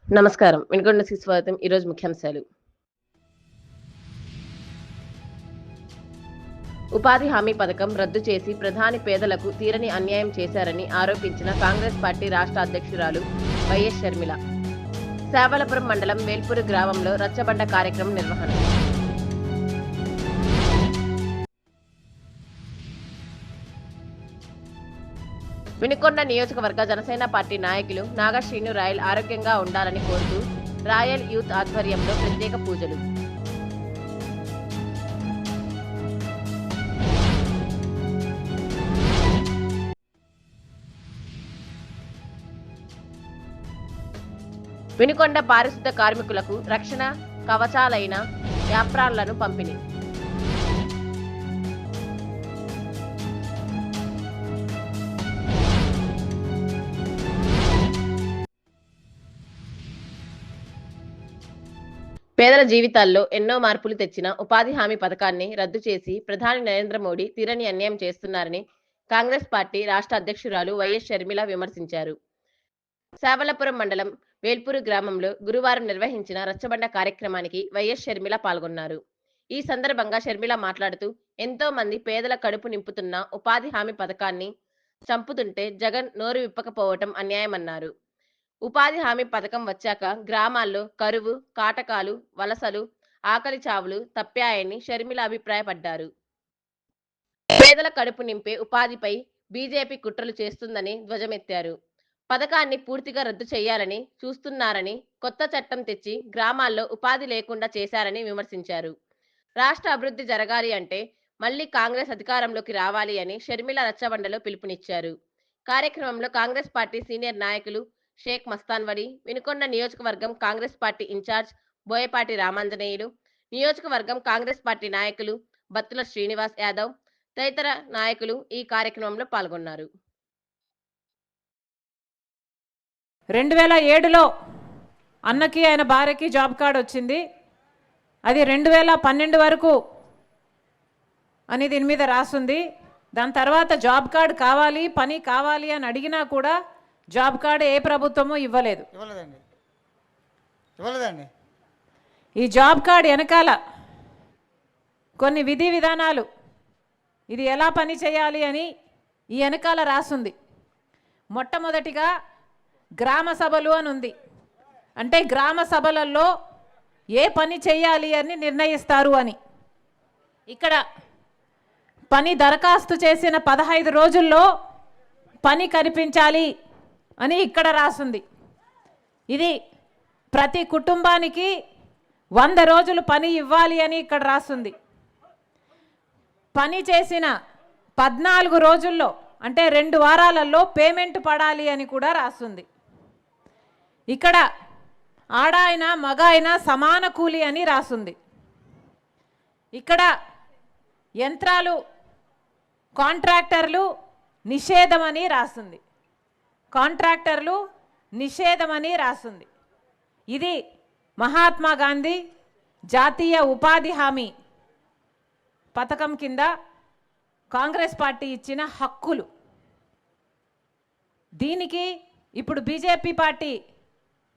నమస్కారం. వినుకొండకి స్వాగతం. ఈరోజు ముఖ్యాంశాలు. ఉపాధి హామీ పథకం రద్దు చేసి ప్రధాని పేదలకు తీరని అన్యాయం చేశారని ఆరోపించిన కాంగ్రెస్ పార్టీ రాష్ట్ర అధ్యక్షురాలు వైఎస్ షర్మిల. సేవలపురం మండలం వేల్పూరు గ్రామంలో రచ్చబండ కార్యక్రమం నిర్వహణ. వినుకొండ నియోజకవర్గ జనసేన పార్టీ నాయకులు నాగా శ్రీను రాయల్ ఆరోగ్యంగా ఉండాలని కోరుతూ రాయల్ యూత్ ఆధ్వర్యంలో ప్రత్యేక పూజలు. వినుకొండ పారిశుద్ధ కార్మికులకు రక్షణ కవచాలైన యాప్రాన్లను పంపిణీ. పేదల జీవితాల్లో ఎన్నో మార్పులు తెచ్చిన ఉపాధి హామీ పథకాన్ని రద్దు చేసి ప్రధాని నరేంద్ర మోడీ తీరని అన్యాయం చేస్తున్నారని కాంగ్రెస్ పార్టీ రాష్ట్ర అధ్యక్షురాలు వైఎస్ షర్మిల విమర్శించారు. సేవలపురం మండలం వేల్పూరు గ్రామంలో గురువారం నిర్వహించిన రచ్చబండ కార్యక్రమానికి వైఎస్ షర్మిల పాల్గొన్నారు. ఈ సందర్భంగా షర్మిల మాట్లాడుతూ ఎంతో మంది పేదల కడుపు నింపుతున్న ఉపాధి హామీ పథకాన్ని చంపుతుంటే జగన్ నోరు విప్పకపోవటం అన్యాయమన్నారు. ఉపాధి హామీ పథకం వచ్చాక గ్రామాల్లో కరువు, కాటకాలు, వలసలు, ఆకలి చావులు తప్పాయని షర్మిల అభిప్రాయపడ్డారు. పేదల కడుపు నింపే ఉపాధిపై బీజేపీ కుట్రలు చేస్తుందని ధ్వజమెత్తారు. పథకాన్ని పూర్తిగా రద్దు చేయాలని చూస్తున్నారని, కొత్త చట్టం తెచ్చి గ్రామాల్లో ఉపాధి లేకుండా చేశారని విమర్శించారు. రాష్ట్ర అభివృద్ధి జరగాలి అంటే మళ్లీ కాంగ్రెస్ అధికారంలోకి రావాలి అని షర్మిల రచ్చబండలో పిలుపునిచ్చారు. కార్యక్రమంలో కాంగ్రెస్ పార్టీ సీనియర్ నాయకులు షేక్ మస్తాన్ వలి, వినుకొండ నియోజకవర్గం కాంగ్రెస్ పార్టీ ఇన్ఛార్జ్ బోయపాటి రామాంజనేయులు, నియోజకవర్గం కాంగ్రెస్ పార్టీ నాయకులు బత్తుల శ్రీనివాస్ యాదవ్ తదితర నాయకులు ఈ కార్యక్రమంలో పాల్గొన్నారు. 2007లో అన్నకి ఆయన భార్యకి జాబ్ కార్డ్ వచ్చింది. అది 2012 వరకు అని దీని మీద రాస్తుంది. దాని తర్వాత జాబ్ కార్డ్ కావాలి, పని కావాలి అని అడిగినా కూడా జాబ్ కార్డ్ ఏ ప్రభుత్వమూ ఇవ్వలేదు. ఈ జాబ్ కార్డ్ వెనకాల కొన్ని విధి విధానాలు, ఇది ఎలా పని చేయాలి అని ఈ వెనకాల రాసుంది. మొట్టమొదటిగా గ్రామ సభలు అని ఉంది. అంటే గ్రామ సభలలో ఏ పని చేయాలి అని నిర్ణయిస్తారు అని. ఇక్కడ పని దరఖాస్తు చేసిన 15 రోజుల్లో పని కనిపించాలి అని ఇక్కడ రాసుంది. ఇది ప్రతి కుటుంబానికి 100 రోజులు పని ఇవ్వాలి అని ఇక్కడ రాసుంది. పని చేసిన 14 రోజుల్లో అంటే 2 వారాలలో పేమెంట్ పడాలి అని కూడా రాసుంది. ఇక్కడ ఆడ అయినా మగ అయినా సమాన కూలి అని రాసుంది. ఇక్కడ యంత్రాలు, కాంట్రాక్టర్లు నిషేధమని రాసుంది. కాంట్రాక్టర్లు నిషేధమని రాసుంది. ఇది మహాత్మా గాంధీ జాతీయ ఉపాధి హామీ పథకం కింద కాంగ్రెస్ పార్టీ ఇచ్చిన హక్కులు. దీనికి ఇప్పుడు బీజేపీ పార్టీ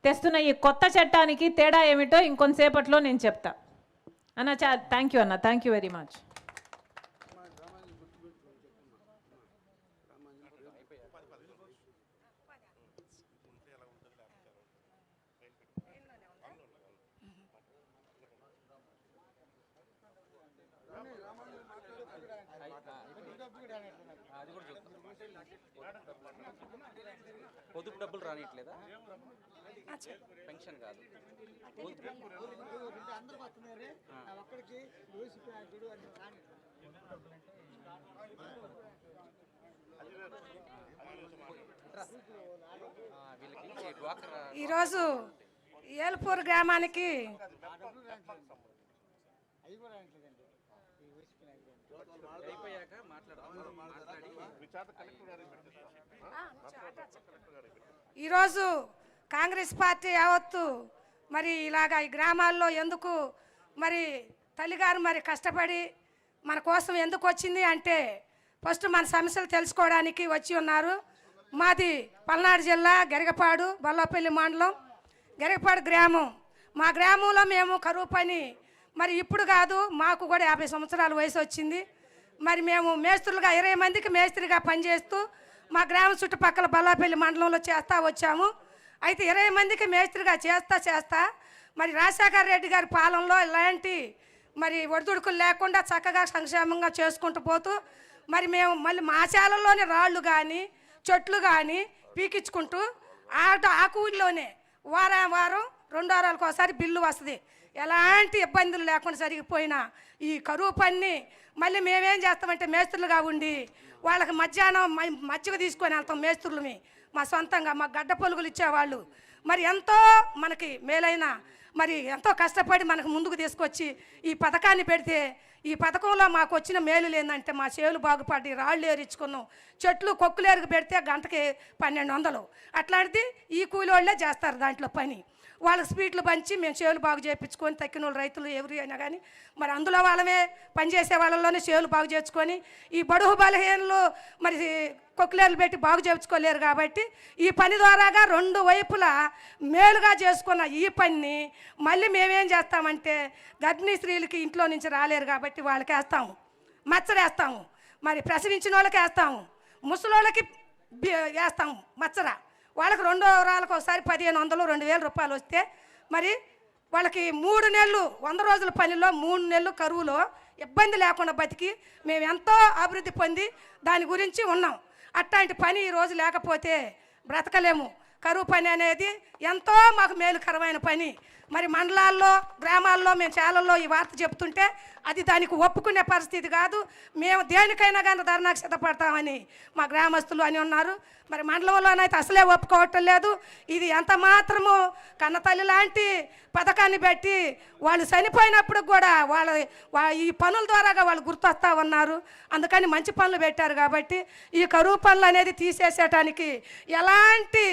తెస్తున్న ఈ కొత్త చట్టానికి తేడా ఏమిటో ఇంకొంతసేపట్లో నేను చెప్తా. అన్న థ్యాంక్ యూ అన్న, థ్యాంక్ యూ వెరీ మచ్. పొదుపు డబ్బులు రానిట్లేదా? పెన్షన్ కాదు. ఈరోజు ఏల్పూర్ గ్రామానికి ఈరోజు కాంగ్రెస్ పార్టీ యావత్తు మరి ఇలాగా ఈ గ్రామాల్లో ఎందుకు మరి తల్లిగారు మరి కష్టపడి మన కోసం ఎందుకు వచ్చింది అంటే ఫస్ట్ మన సమస్యలు తెలుసుకోవడానికి వచ్చి ఉన్నారు. మాది పల్నాడు జిల్లా గరిగపాడు బొల్లపల్లి మండలం గరికపాడు గ్రామం. మా గ్రామంలో మేము కరువు పని మరి ఇప్పుడు కాదు, మాకు కూడా 50 సంవత్సరాల వయసు వచ్చింది. మరి మేము మేస్త్రులుగా 20 మందికి మేస్త్రిగా పనిచేస్తూ మా గ్రామం చుట్టుపక్కల బల్లాపల్లి మండలంలో చేస్తూ వచ్చాము. అయితే 20 మందికి మేస్త్రిగా చేస్తా మరి రాజశేఖర రెడ్డి గారి పాలనలో ఇలాంటి మరి ఒడిదుడుకులు లేకుండా చక్కగా సంక్షేమంగా చేసుకుంటూ పోతూ మరి మేము మళ్ళీ మా శాలల్లోనే రాళ్ళు కానీ చెట్లు కానీ పీకించుకుంటూ ఆ కూలిలోనే వారం 2 వారాలకు ఒకసారి బిల్లు వస్తుంది. ఎలాంటి ఇబ్బందులు లేకుండా జరిగిపోయినా ఈ కరువు పని మళ్ళీ మేమేం చేస్తామంటే మేస్త్రులుగా ఉండి వాళ్ళకి మధ్యాహ్నం మజ్జిగ తీసుకొని వెళ్తాం. మేస్త్రులమి మా సొంతంగా మా గడ్డ పొలుగులు ఇచ్చేవాళ్ళు మరి ఎంతో మనకి మేలైన మరి ఎంతో కష్టపడి మనకు ముందుకు తీసుకొచ్చి ఈ పథకాన్ని పెడితే ఈ పథకంలో మాకు వచ్చిన మేలు ఏంటంటే మా చేలు బాగుపడి రాళ్ళు ఏరించుకున్నాం. చెట్లు కొక్కులేరుకు పెడితే గంటకి 1200. అట్లాంటిది ఈ కూలి వాళ్ళే చేస్తారు దాంట్లో పని. వాళ్ళకి స్పీడ్లు పంచి మేము చేలు బాగు చేయించుకొని తక్కిన వాళ్ళు రైతులు ఎవరు అయినా కానీ మరి అందులో వాళ్ళమే పనిచేసే వాళ్ళలోనే చేలు బాగు చేసుకొని ఈ బడుగు బలహీనలు మరి కొక్కులేరులు పెట్టి బాగు చేయించుకోలేరు కాబట్టి ఈ పని ద్వారాగా 2 వైపులా మేలుగా చేసుకున్న ఈ పని మళ్ళీ మేమేం చేస్తామంటే గర్భిణీ స్త్రీలకి ఇంట్లో నుంచి రాలేరు కాబట్టి వాళ్ళకి వేస్తాము, మచ్చరేస్తాము, మరి ప్రసవించిన వాళ్ళకి వేస్తాము, ముసలోళ్ళకి వేస్తాము మచ్చర. వాళ్ళకి 2 వారాలకు ఒకసారి 1500 2000 రూపాయలు వస్తే మరి వాళ్ళకి 3 నెలలు 100 రోజుల పనిలో 3 నెలలు కరువులో ఇబ్బంది లేకుండా బతికి మేము ఎంతో అభివృద్ధి పొంది దాని గురించి ఉన్నాం. అట్లాంటి పని ఈరోజు లేకపోతే బ్రతకలేము. కరువు పని అనేది ఎంతో మాకు మేలుకరమైన పని. మరి మండలాల్లో గ్రామాల్లో మేము చాలల్లో ఈ వార్త చెప్తుంటే అది దానికి ఒప్పుకునే పరిస్థితి కాదు. మేము దేనికైనా కానీ ధర్నాకు సిద్ధపడతామని మా గ్రామస్తులు అని ఉన్నారు. మరి మండలంలోనైతే అసలే ఒప్పుకోవటం లేదు. ఇది ఎంత మాత్రము కన్నతల్లి లాంటి పథకాన్ని పెట్టి వాళ్ళు చనిపోయినప్పుడు కూడా ఈ పనుల ద్వారాగా వాళ్ళు గుర్తొస్తూ ఉన్నారు. అందుకని మంచి పనులు పెట్టారు కాబట్టి ఈ కరువు పనులు అనేది తీసేసేటానికి ఎలాంటి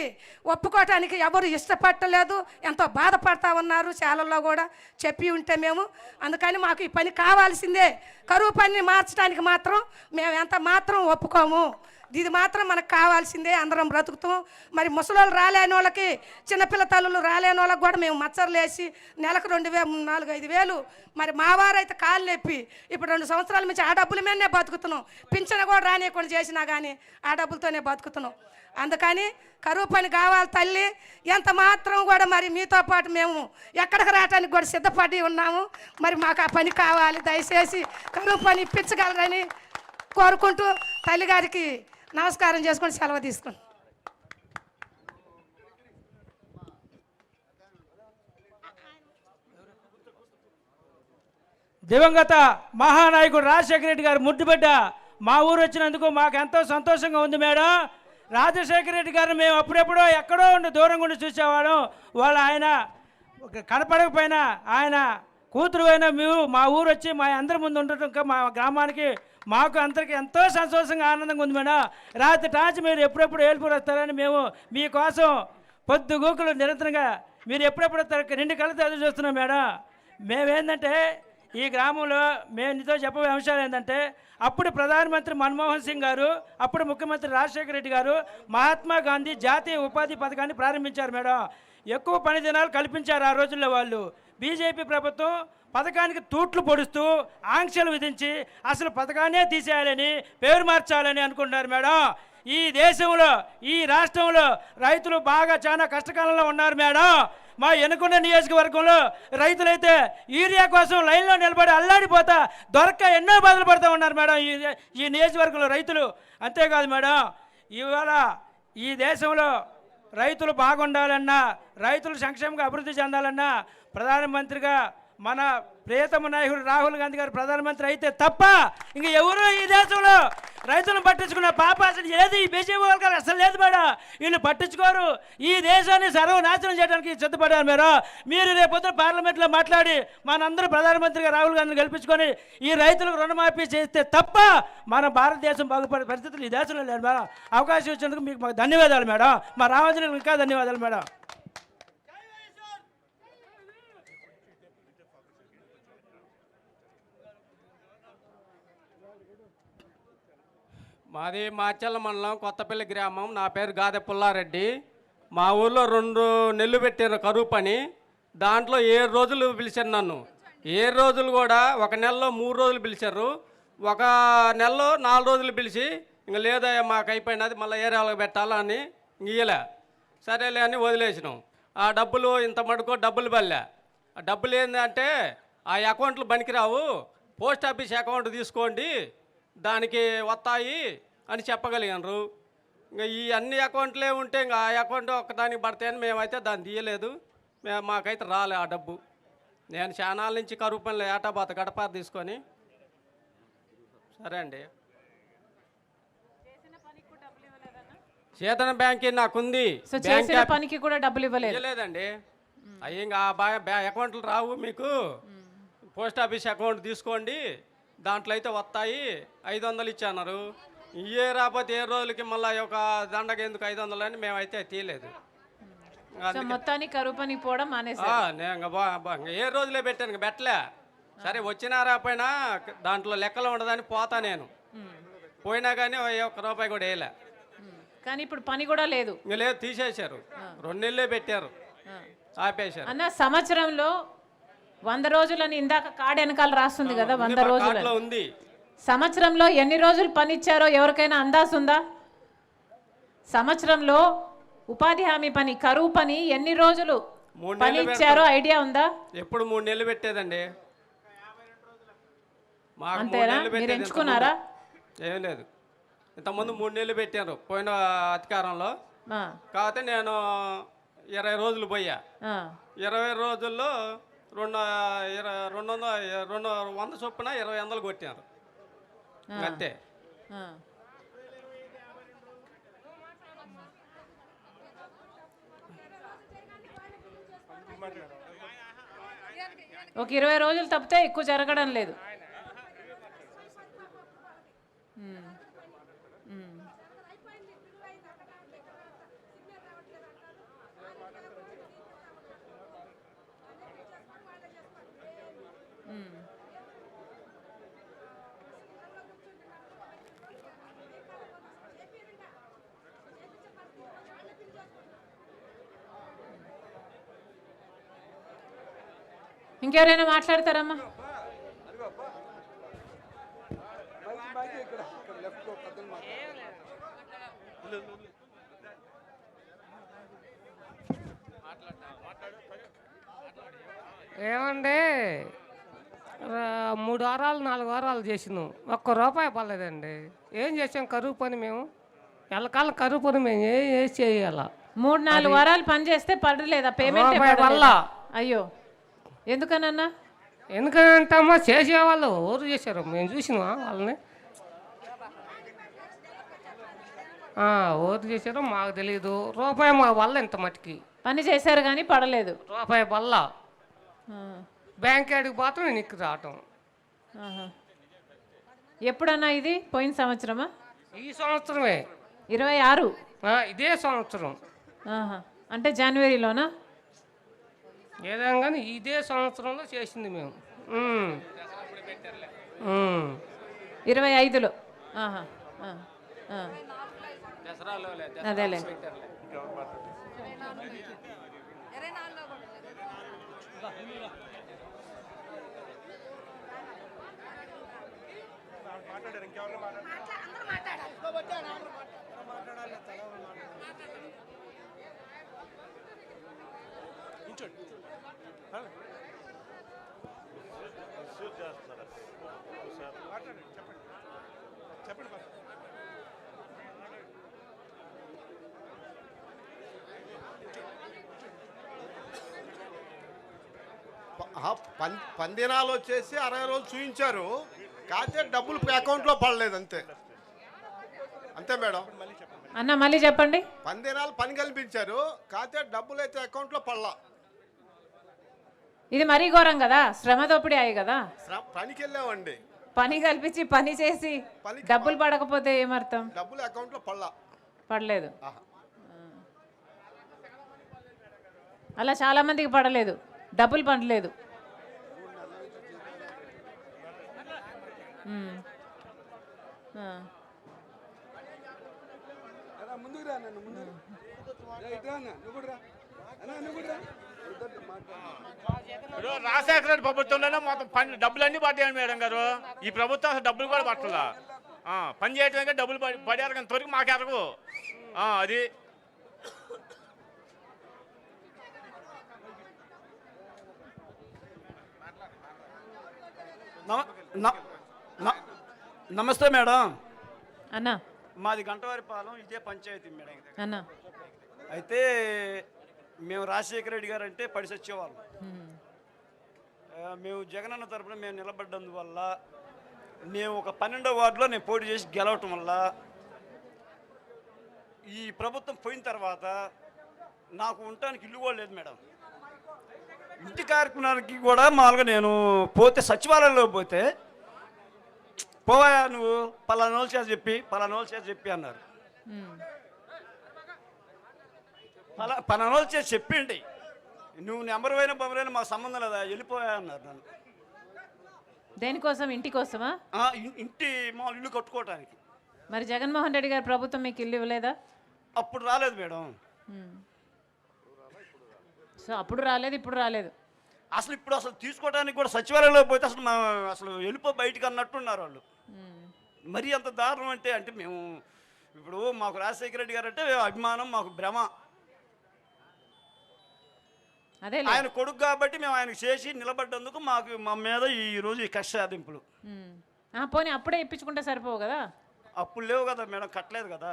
ఒప్పుకోవటానికి ఎవరు ఇష్టపడలేదు. ఎంతో బాధపడతా ఉన్నారు చాలల్లో కూడా చెప్పి ఉంటే మేము. అందుకని మాకు ఈ పని కావాల్సిందే. కరువు పనిని మార్చడానికి మాత్రం మేము ఎంత మాత్రం ఒప్పుకోము. ఇది మాత్రం మనకు కావాల్సిందే. అందరం బ్రతుకుతాం. మరి ముసలోళ్ళు రాలేని వాళ్ళకి చిన్నపిల్ల తల్లులు రాలేని వాళ్ళకి కూడా మేము మచ్చర్లు వేసి నెలకు 2000 4-5 మరి మా వారైతే కాళ్ళు నొప్పి ఇప్పుడు 2 సంవత్సరాల నుంచి ఆ డబ్బుల మీదనే బతుకుతున్నాం. పింఛను కూడా రానియకుండా చేసినా కానీ ఆ డబ్బులతోనే బతుకుతున్నాం. అందుకని కరువు పని కావాలి తల్లి. ఎంత మాత్రం కూడా మరి మీతో పాటు మేము ఎక్కడికి రావడానికి కూడా సిద్ధపడి ఉన్నాము. మరి మాకు ఆ పని కావాలి. దయచేసి కరువు పని ఇప్పించగలరని కోరుకుంటూ తల్లిగారికి నమస్కారం చేసుకొని సెలవు తీసుకుని దివంగత మహానాయకుడు రాజశేఖర రెడ్డి గారు ముద్దుబిడ్డ మా ఊరు వచ్చినందుకు మాకు ఎంతో సంతోషంగా ఉంది మేడం. రాజశేఖర రెడ్డి గారు మేము అప్పుడెప్పుడో ఎక్కడో ఉండి దూరంగా ఉండి చూసేవాళ్ళం. వాళ్ళు ఆయన కనపడకపోయినా ఆయన కూతురు అయినా మేము మా ఊరు వచ్చి మా అందరి ముందు ఉండటం మా గ్రామానికి మాకు అందరికీ ఎంతో సంతోషంగా ఆనందంగా ఉంది మేడం. రాత్రి టాంచి మీరు ఎప్పుడెప్పుడు ఏలుపూరు వస్తారని మేము మీకోసం పొద్దుగూకులు నిరంతరంగా మీరు ఎప్పుడెప్పుడు వస్తారు 2 కళ్ళతో ఎదురు చూస్తున్నాం మేడం. మేమేంటంటే ఈ గ్రామంలో మేము నీతో చెప్పే అంశాలు ఏంటంటే అప్పుడు ప్రధానమంత్రి మన్మోహన్ సింగ్ గారు, అప్పుడు ముఖ్యమంత్రి రాజశేఖర రెడ్డి గారు మహాత్మా గాంధీ జాతీయ ఉపాధి పథకాన్ని ప్రారంభించారు మేడం. ఎక్కువ పని దినాలు కల్పించారు ఆ రోజుల్లో వాళ్ళు. బీజేపీ ప్రభుత్వం పథకానికి తూట్లు పొడుస్తూ ఆంక్షలు విధించి అసలు పథకాన్నే తీసేయాలని పేరు మార్చాలని అనుకుంటున్నారు మేడం. ఈ దేశంలో ఈ రాష్ట్రంలో రైతులు బాగా చాలా కష్టకాలంలో ఉన్నారు మేడం. మా ఎనుకొండ నియోజకవర్గంలో రైతులైతే యూరియా కోసం లైన్లో నిలబడి అల్లాడిపోతా దొరక్క ఎన్నో బాధలు పడుతూ ఉన్నారు మేడం ఈ నియోజకవర్గంలో రైతులు. అంతేకాదు మేడం, ఇవాళ ఈ దేశంలో రైతులు బాగుండాలన్నా రైతులు సంక్షేమంగా అభివృద్ధి చెందాలన్నా ప్రధానమంత్రిగా మన ప్రియతమ నాయకుడు రాహుల్ గాంధీ గారు ప్రధానమంత్రి అయితే తప్ప ఇంక ఎవరు ఈ దేశంలో రైతులను పట్టించుకున్న పాప అసలు ఏది ఈ బీజేపీ వర్గాలు అసలు లేదు మేడం. వీళ్ళు పట్టించుకోరు. ఈ దేశాన్ని సర్వనాశనం చేయడానికి సిద్ధపడ్డారు మీరు రేపొద్దున పార్లమెంట్లో మాట్లాడి మనందరూ ప్రధానమంత్రిగా రాహుల్ గాంధీని గెలిపించుకొని ఈ రైతులకు రుణమాఫీ చేస్తే తప్ప మన భారతదేశం బాగుపడే పరిస్థితులు ఈ దేశంలో లేదు మేడం. అవకాశం ఇచ్చినందుకు మీకు మాకు ధన్యవాదాలు మేడం. మా రామోజీలకు ఇంకా ధన్యవాదాలు మేడం. మాది మాచల్ల మండలం కొత్తపల్లి గ్రామం. నా పేరు గాదె పుల్లారెడ్డి. మా ఊర్లో 2 నెలలు పెట్టారు కరువు పని. దాంట్లో 7 రోజులు పిలిచారు నన్ను. 7 రోజులు కూడా ఒక నెలలో 3 రోజులు పిలిచారు. ఒక నెలలో 4 రోజులు పిలిచి ఇంక లేదా మాకు అయిపోయినది మళ్ళీ ఏరియాలకు పెట్టాలా అని ఇయ్యలే. సరేలే అని వదిలేసినాం. ఆ డబ్బులు ఇంత మటుకో డబ్బులు పల్లె. ఆ డబ్బులు ఏంటంటే ఆ అకౌంట్లు పనికిరావు, పోస్ట్ ఆఫీస్ అకౌంట్ తీసుకోండి దానికి వస్తాయి అని చెప్పగలిగారు. ఇంకా ఈ అన్ని అకౌంట్లే ఉంటే ఇంకా ఆ అకౌంట్ ఒక్కదానికి పడతాయని మేమైతే దాన్ని తీయలేదు. మాకైతే రాలే ఆ డబ్బు. నేను చానాల నుంచి కరువు పనులు ఏటాబాత గడపార తీసుకొని. సరే అండి. చేతన బ్యాంక్ నాకుంది. సో చేసిన పనికి కూడా డబ్బులు ఇవ్వలేదండి. అవి ఇంకా అకౌంట్లు రావు మీకు, పోస్ట్ ఆఫీస్ అకౌంట్ తీసుకోండి దాంట్లో అయితే వస్తాయి 500 ఇచ్చన్నారు. ఇవే రాకపోతే 7 రోజులకి మళ్ళీ ఒక దండగ ఎందుకు 500 అని మేమైతే తీయలేదు. మొత్తానికి కరువు పనికి పోవడం మానేసా. నేను 7 రోజులే పెట్టాను, ఇంకా పెట్టలే. సరే వచ్చినా రాపోయినా దాంట్లో లెక్కలో ఉండదని పోతా నేను. పోయినా కానీ 1 రూపాయి కూడా వేయలే. కానీ ఇప్పుడు పని కూడా లేదు. ఇంకా లేదు, తీసేశారు. 2 నెలలే పెట్టారు, ఆపేశారు. అన్న సంవత్సరంలో 100 రోజులని ఇందాక కార్డు వెనకాల రాస్తుంది కదా, 100 రోజులు ఉంది. సంవత్సరంలో ఎన్ని రోజులు పని ఇచ్చారో ఎవరికైనా అందాజు ఉందా? సంవత్సరంలో ఉపాధి హామీ పని, కరువు పని ఎన్ని రోజులు పని ఇచ్చారో ఐడియా ఉందా? ఎప్పుడు 3 నెలలు పెట్టేదండి. అంతేనా? మీరు ఎంచుకున్నారా? ఏం లేదు, ఇంతకుముందు 3 నెలలు పెట్టారు పోయిన అధికారంలో. కాకపోతే నేను 20 రోజులు పోయా. 20 రోజుల్లో 100 చొప్పున 20 కొట్టారు అంతే. ఒక 20 రోజులు తప్పితే ఎక్కువ జరగడం లేదు. ఇంకెవరైనా మాట్లాడతారమ్మా? ఏమండి 3 వారాలు 4 వారాలు చేసినాం, 1 రూపాయి పర్లేదండి. ఏం చేసాం కరువు పని మేము? ఎల్లకాలం కరువు పని మేము ఏం చేయాలా? 3-4 వారాలు పని చేస్తే పడలేదా పేమెంట్ వల్ల? అయ్యో, ఎందుకనన్నా? ఎందుకంటే అమ్మా చేసేవాళ్ళు ఎవరు చేశారు? మేము చూసినా వాళ్ళని. ఎవరు చేశారో మాకు తెలియదు. రూపాయి మా వల్ల ఇంత మట్టికి పని చేశారు కానీ పడలేదు. రూపాయి వల్ల బ్యాంక్ కాడికి పోతాం, నేను ఇక్కడ రావటం. ఎప్పుడన్నా ఇది? పోయిన సంవత్సరమా? ఈ సంవత్సరమే 26. ఇదే సంవత్సరం. అంటే జనవరిలోనా? ఏదైనా కానీ ఇదే సంవత్సరంలో చేసింది మేము. 25లో. అదేలే. పందినాలు వచ్చేసి 60 రోజులు చూపించారు, కాకపోతే డబ్బులు అకౌంట్లో పడలేదు అంతే. అంతే మేడం. అన్న మళ్ళీ చెప్పండి. పందినాలు పని కల్పించారు, కాకపోతే డబ్బులు అయితే అకౌంట్లో పడలా. ఇది మరీ ఘోరం కదా, శ్రమ దోపిడీ అయ్యి కదా. పనికి వెళ్ళామండి, పని కల్పించి పని చేసి డబ్బులు పడకపోతే ఏమర్థం? డబ్బులు అకౌంట్లో పడలేదు. అలా చాలా మందికి పడలేదు, డబ్బులు పడలేదు. ఇప్పుడు రాజశేఖర రెడ్డి ప్రభుత్వంలోనే మొత్తం పని డబ్బులన్నీ పడ్డాయి మేడం గారు. ఈ ప్రభుత్వం అసలు డబ్బులు కూడా పట్టలా. పని చేయటమే డబ్బులు పడారు కానీ త్వరగా మాకు ఎరగవు. అది నమస్తే మేడం. అన్నా మాది గంటవారిపాలెం, ఇదే పంచాయతీ మేడం. అన్నా అయితే మేము రాజశేఖర రెడ్డి గారు అంటే పడి వచ్చేవాళ్ళం. మేము జగనన్న తరపున మేము నిలబడ్డందువల్ల, నేను ఒక 12వ వార్డులో నేను పోటీ చేసి గెలవటం వల్ల, ఈ ప్రభుత్వం పోయిన తర్వాత నాకు ఉండటానికి ఇల్లు కూడా లేదు మేడం. ఇంటి కార్యక్రమానికి కూడా మామూలుగా నేను పోతే సచివాలయంలో పోతే, పోవా నువ్వు పలానోళ్ళు చేసి చెప్పి అన్నారు. పలానోళ్ళు చేసి చెప్పిండి, నువ్వు నెంబర్ బొమ్మరైనా మాకు సంబంధం లేదా, వెళ్ళిపోయా అన్నారు నన్ను. దేనికోసం? ఇంటి కోసమా? ఇంటి మామూలు ఇల్లు కట్టుకోవటానికి. మరి జగన్మోహన్ రెడ్డి గారి ప్రభుత్వం మీకు ఇల్లు ఇవ్వలేదా? అప్పుడు రాలేదు మేడం. సో అప్పుడు రాలేదు, ఇప్పుడు రాలేదు. అసలు తీసుకోవడానికి కూడా సచివాలయంలో పోతే అసలు వెళ్ళిపో బయటికి అన్నట్టున్నారు వాళ్ళు. మరీ అంత దారుణం అంటే మేము ఇప్పుడు మాకు రాజశేఖర రెడ్డి గారు అంటే అభిమానం, మాకు భ్రమ. అదే ఆయన కొడుకు కాబట్టి మేము ఆయనకు చేసి నిలబడ్డందుకు మా మీద ఈరోజు ఈ కక్ష సాధింపులు. పోనీ అప్పుడే ఇప్పించుకుంటే సరిపోవు కదా? అప్పుడు లేవు కదా మేడం, కట్టలేదు కదా.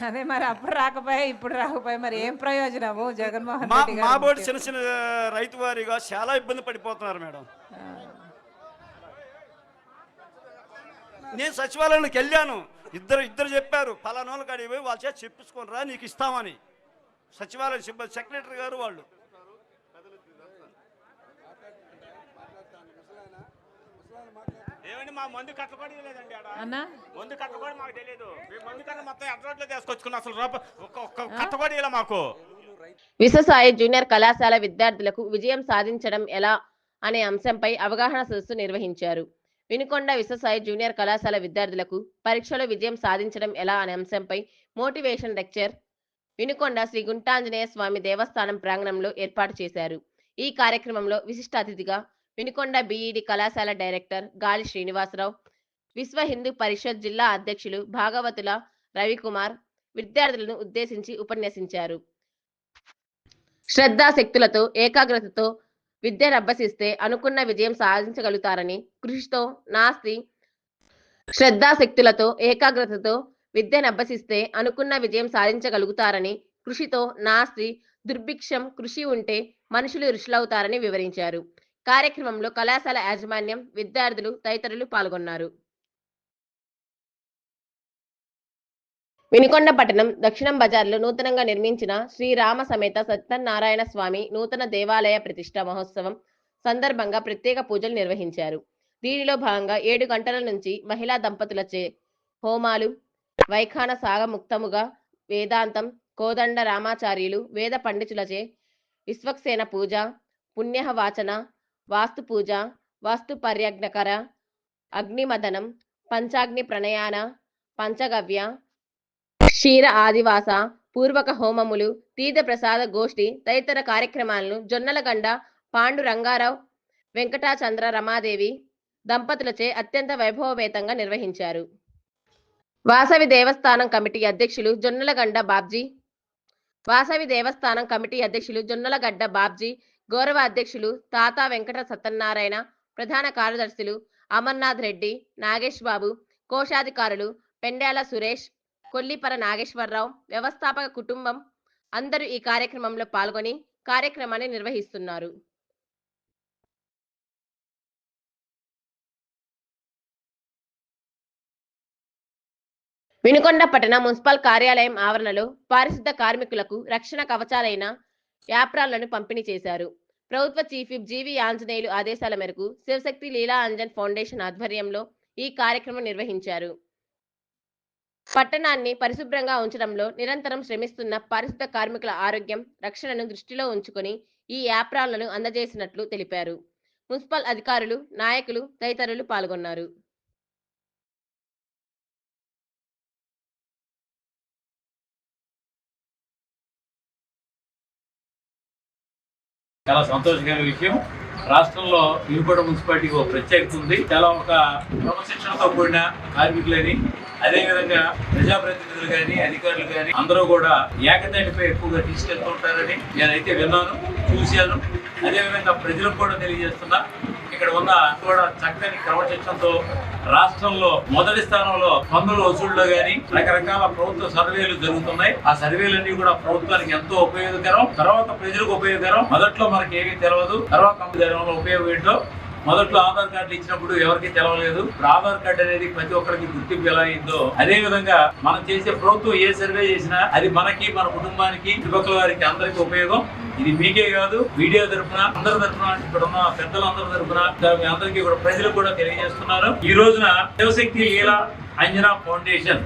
అదే మరి అప్పుడు రాకపోయా, ఇప్పుడు రాకపోయా, మరి ఏం ప్రయోజనము జగన్మోహన్ రెడ్డి గారు? మా బోర్డు చిన్న రైతు వారిగా చాలా ఇబ్బంది పడిపోతున్నారు మేడం. నేను సచివాలయానికి వెళ్ళాను, ఇద్దరు చెప్పారు పలానోళ్ళ కాడికి పోయి వాళ్ళ చేత చెప్పించుకొని రా, నీకు ఇస్తామని. సచివాలయం సిబ్బంది, సెక్రటరీ గారు వాళ్ళు. ఏమండి మా మందు కట్టబడి లేదండి. అన్నా మందు కట్టబడి మాకు తెలియదు. మందు కట్ట మొత్తం ఎర్రోడ్లో తీసుకొచ్చుకున్నాం. అసలు కట్టబడి ఇలా మాకు. విశ్వసాయి జూనియర్ కళాశాల విద్యార్థులకు విజయం సాధించడం ఎలా అనే అంశంపై అవగాహన సదస్సు నిర్వహించారు. వినుకొండ విశ్వసాయి జూనియర్ కళాశాల విద్యార్థులకు పరీక్షలో విజయం సాధించడం ఎలా అనే అంశంపై మోటివేషన్ లెక్చర్ వినుకొండ శ్రీ గుంటాంజనేయ స్వామి దేవస్థానం ప్రాంగణంలో ఏర్పాటు చేశారు. ఈ కార్యక్రమంలో విశిష్ట అతిథిగా వినుకొండ బీఈడి కళాశాల డైరెక్టర్ గాలి శ్రీనివాసరావు, విశ్వ హిందూ పరిషత్ జిల్లా అధ్యక్షులు భాగవతుల రవికుమార్ విద్యార్థులను ఉద్దేశించి ఉపన్యసించారు. శ్రద్ధాశక్తులతో ఏకాగ్రతతో విద్యను అభ్యసిస్తే అనుకున్న విజయం సాధించగలుగుతారని, కృషితో నాస్తి శ్రద్ధాశక్తులతో ఏకాగ్రతతో విద్యను అభ్యసిస్తే అనుకున్న విజయం సాధించగలుగుతారని, కృషితో నాస్తి దుర్భిక్షం కృషి ఉంటే మనుషులు ఋషులవుతారని వివరించారు. కార్యక్రమంలో కళాశాల యాజమాన్యం, విద్యార్థులు తదితరులు పాల్గొన్నారు. వినుకొండ పట్టణం దక్షిణం బజార్లో నూతనంగా నిర్మించిన శ్రీరామ సమేత సత్యనారాయణ స్వామి నూతన దేవాలయ ప్రతిష్ట మహోత్సవం సందర్భంగా ప్రత్యేక పూజలు నిర్వహించారు. దీనిలో భాగంగా 7 గంటల నుంచి మహిళా దంపతులచే హోమాలు, వైఖాన సాగముక్తముగా వేదాంతం, కోదండ రామాచార్యులు వేద పండితులచే విశ్వక్సేన పూజ, పుణ్యహ వాచన, వాస్తు పూజ, వాస్తు పర్యజ్ఞకర, అగ్నిమదనం, పంచాగ్ని ప్రణయాన, పంచగవ్య, క్షీర ఆదివాస, పూర్వక హోమములు, తీర్థ ప్రసాద గోష్ఠి తదితర కార్యక్రమాలను జొన్నలగండ పాండు రంగారావు, వెంకటాచంద్ర రమాదేవి దంపతులచే అత్యంత వైభవపేతంగా నిర్వహించారు. వాసవి దేవస్థానం కమిటీ అధ్యక్షులు జొన్నలగడ్డ బాబ్జీ, గౌరవ అధ్యక్షులు తాతా వెంకట సత్యనారాయణ, ప్రధాన కార్యదర్శులు అమర్నాథ్ రెడ్డి, నాగేష్ బాబు, కోశాధికారులు పెండ్యాల సురేష్, కొల్లిపర నాగేశ్వరరావు, వ్యవస్థాపక కుటుంబం అందరూ ఈ కార్యక్రమంలో పాల్గొని కార్యక్రమాన్ని నిర్వహిస్తున్నారు. వినుకొండ పట్టణ మున్సిపల్ కార్యాలయం ఆవరణలో పారిశుద్ధ కార్మికులకు రక్షణ కవచాలైన యాప్రాన్లను పంపిణీ చేశారు. ప్రభుత్వ చీఫ్ విప్ జీవి ఆంజనేయులు ఆదేశాల మేరకు శివశక్తి లీలా అంజన్ ఫౌండేషన్ ఆధ్వర్యంలో ఈ కార్యక్రమం నిర్వహించారు. పట్టణాన్ని పరిశుభ్రంగా ఉంచడంలో నిరంతరం శ్రమిస్తున్న పారిశుద్ధ కార్మికుల ఆరోగ్యం, రక్షణను దృష్టిలో ఉంచుకొని ఈ యాప్రాన్లను అందజేసినట్లు తెలిపారు. మున్సిపల్ అధికారులు, నాయకులు తదితరులు పాల్గొన్నారు. చాలా సంతోషకరమైన విషయం. రాష్ట్రంలో వినుకొండ మున్సిపాలిటీకి ఒక ప్రత్యేకత ఉంది. చాలా ఒక క్రమశిక్షణతో కూడిన కార్మికులని, అదేవిధంగా ప్రజాప్రతినిధులు కానీ అధికారులు కానీ అందరూ కూడా ఏకతాటిపై ఎక్కువగా తీసుకెళ్తూ ఉంటారని నేనైతే విన్నాను, చూశాను. అదేవిధంగా ప్రజలకు కూడా తెలియజేస్తున్నా, ఇక్కడ ఉన్న కూడా చక్కని క్రమశిక్షణతో రాష్ట్రంలో మొదటి స్థానంలో పన్నుల వసూళ్లో గానీ రకరకాల ప్రభుత్వ సర్వేలు జరుగుతున్నాయి. ఆ సర్వేలన్నీ కూడా ప్రభుత్వానికి ఎంతో ఉపయోగకరం, తర్వాత ప్రజలకు ఉపయోగకరం. మొదట్లో మనకి ఏమీ తెలియదు, తర్వాత ఉపయోగం ఏంటో. మొదట్లో ఆధార్ కార్డు ఇచ్చినప్పుడు ఎవరికి తెలవలేదు. ఇప్పుడు ఆధార్ కార్డు అనేది ప్రతి ఒక్కరికి గుర్తింపు ఎలా అయిందో, అదే విధంగా మనం చేసే ప్రభుత్వం ఏ సర్వే చేసినా అది మనకి, మన కుటుంబానికి, చుట్టుపక్కల వారికి అందరికీ ఉపయోగం. ఇది మీకే కాదు, మీడియా తరఫున, అందరి తరఫున, ఇక్కడ ఉన్న పెద్దలందరి తరఫున మీ అందరికీ కూడా ప్రజలకు కూడా తెలియజేస్తున్నారు. ఈ రోజున శివశక్తి లీలా అంజనా ఫౌండేషన్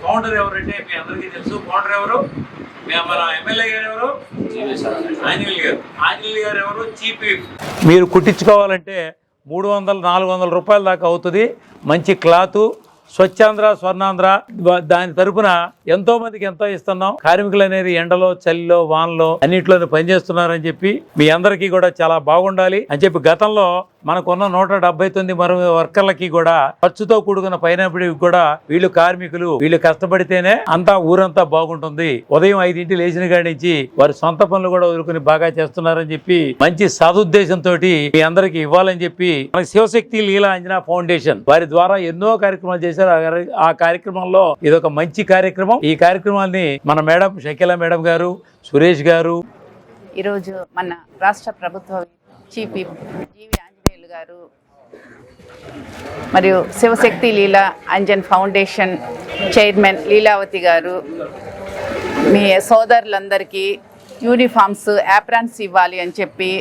ఫౌండర్ ఎవరంటే మీ అందరికీ తెలుసు. ఫౌండర్ ఎవరు? మన ఎమ్మెల్యే గారు ఎవరు? ఆంజనేయులు గారు ఎవరు? Chief whip. మీరు కుట్టించుకోవాలంటే 300-400 రూపాయల దాకా అవుతుంది. మంచి క్లాతు, స్వచ్ఛాంధ్ర, స్వర్ణాంధ్ర, దాని తరపున ఎంతో మందికి ఎంతో ఇస్తున్నాం. కార్మికులు అనేది ఎండలో, చలిలో, వానలో అన్నింటిలోనూ పనిచేస్తున్నారని చెప్పి మీ అందరికీ కూడా చాలా బాగుండాలి అని చెప్పి గతంలో మనకున్న 179 మరో వర్కర్లకి కూడా ఖర్చుతో కూడుకున్న పైనప్పటికి కూడా వీళ్ళు కార్మికులు, వీళ్ళు కష్టపడితేనే అంతా ఊరంతా బాగుంటుంది. ఉదయం 5 లేచిన కాడి నుంచి వారి సొంత పనులు కూడా వదులుకుని బాగా చేస్తున్నారని చెప్పి మంచి సదుద్దేశంతో మీ అందరికి ఇవ్వాలని చెప్పి మన శివశక్తి లీలా అంజనా ఫౌండేషన్ వారి ద్వారా ఎన్నో కార్యక్రమాలు చేశారు. ఆ కార్యక్రమంలో ఇదొక మంచి కార్యక్రమం. ఈ కార్యక్రమాన్ని మన మేడం షకీలా మేడం గారు, సురేష్ గారు, ఈరోజు మన రాష్ట్ర ప్రభుత్వ చీఫ్ జీవి ఆంజనేయులు గారు మరియు శివశక్తి లీలా అంజన్ ఫౌండేషన్ చైర్మన్ లీలావతి గారు మీ సోదరులందరికీ యూనిఫామ్స్, యాప్రాన్స్ ఇవ్వాలి అని చెప్పి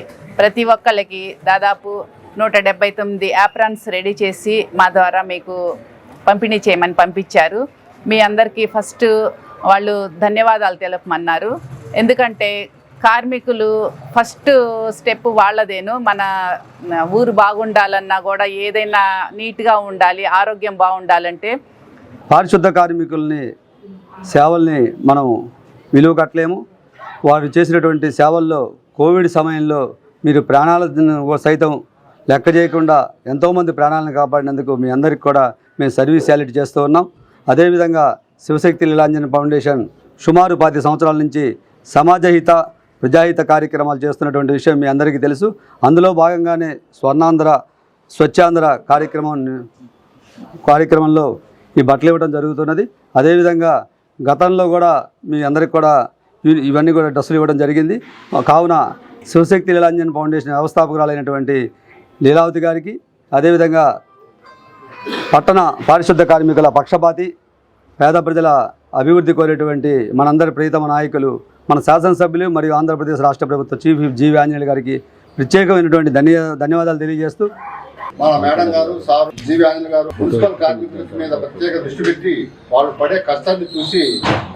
ప్రతి ఒక్కళ్ళకి దాదాపు 179 యాప్రాన్స్ రెడీ చేసి మా ద్వారా మీకు పంపిణీ చేయమని పంపించారు. మీ అందరికీ ఫస్ట్ వాళ్ళు ధన్యవాదాలు తెలపమన్నారు. ఎందుకంటే కార్మికులు ఫస్ట్ స్టెప్ వాళ్ళదేను. మన ఊరు బాగుండాలన్నా కూడా ఏదైనా నీట్గా ఉండాలి, ఆరోగ్యం బాగుండాలంటే పారిశుద్ధ కార్మికుల్ని సేవల్ని మనం విలువ కట్టలేము. వారు చేసినటువంటి సేవల్లో కోవిడ్ సమయంలో మీరు ప్రాణాలను సైతం లెక్క చేయకుండా ఎంతోమంది ప్రాణాలను కాపాడినందుకు మీ అందరికీ కూడా మేము సర్వీస్ శాలిటీ చేస్తూ ఉన్నాం. అదేవిధంగా శివశక్తి లీలాంజన ఫౌండేషన్ సుమారు 10 సంవత్సరాల నుంచి సమాజహిత, ప్రజాహిత కార్యక్రమాలు చేస్తున్నటువంటి విషయం మీ అందరికీ తెలుసు. అందులో భాగంగానే స్వర్ణాంధ్ర, స్వచ్ఛాంధ్ర కార్యక్రమంలో ఈ బట్టలు ఇవ్వడం జరుగుతున్నది. అదేవిధంగా గతంలో కూడా మీ అందరికి కూడా ఇవన్నీ కూడా డ్రెస్సులు ఇవ్వడం జరిగింది. కావున శివశక్తి లీలాంజన ఫౌండేషన్ వ్యవస్థాపకురాలైనటువంటి లీలావతి గారికి, అదేవిధంగా పట్టణ పారిశుద్ధ కార్మికుల పక్షపాతి, పేద ప్రజల అభివృద్ధి కోరేటువంటి మనందరి ప్రియతమ నాయకులు, మన శాసనసభ్యులు మరియు ఆంధ్రప్రదేశ్ రాష్ట్ర ప్రభుత్వ చీఫ్ జీవి ఆంజనేయులు గారికి ప్రత్యేకమైనటువంటి ధన్యవాదాలు తెలియజేస్తూ మన మేడం గారు, సార్ జీవి ఆంజనేయులు గారు మున్సిపల్ కార్మికుల మీద ప్రత్యేక దృష్టి పెట్టి వాళ్ళు పడే కష్టాన్ని చూసి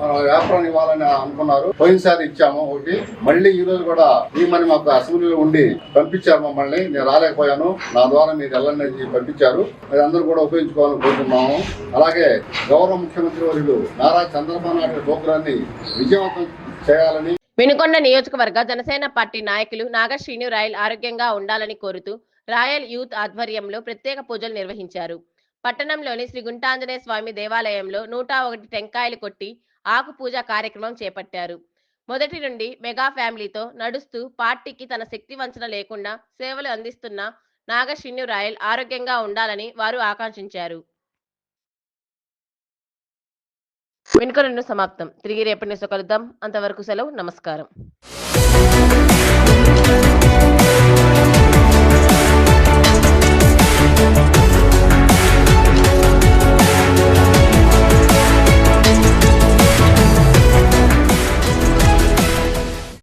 మనం వ్యాపారం ఇవ్వాలని అనుకున్నారు. పోయినసారి ఇచ్చాము ఒకటి, మళ్ళీ ఈ రోజు కూడా ఈమని మాకు అసెంబ్లీలో ఉండి పంపించారు మమ్మల్ని. నేను రాలేకపోయాను, నా ద్వారా మీరు వెళ్ళండి పంపించారు. అది అందరూ కూడా ఉపయోగించుకోవాలని కోరుతున్నాము. అలాగే గౌరవ ముఖ్యమంత్రి వర్యులు నారా చంద్రబాబు నాయుడు ప్రోగ్రాన్ని విజయవంతం చేయాలని వినుకొండ నియోజకవర్గ జనసేన పార్టీ నాయకులు నాగా శ్రీను రాయల్ ఆరోగ్యంగా ఉండాలని కోరుతూ రాయల్ యూత్ ఆధ్వర్యంలో ప్రత్యేక పూజలు నిర్వహించారు. పట్టణంలోని శ్రీ గుంటాంజనేయ స్వామి దేవాలయంలో 101 టెంకాయలు కొట్టి ఆకు పూజ కార్యక్రమం చేపట్టారు. మొదటి నుండి మెగా ఫ్యామిలీతో నడుస్తూ పార్టీకి తన శక్తి వంచన లేకుండా సేవలు అందిస్తున్న నాగా శ్రీను రాయల్ ఆరోగ్యంగా ఉండాలని వారు ఆకాంక్షించారు. వినుకొండ సమాప్తం. తిరిగి రేపటి కలుద్దాం. అంతవరకు సెలవు. నమస్కారం.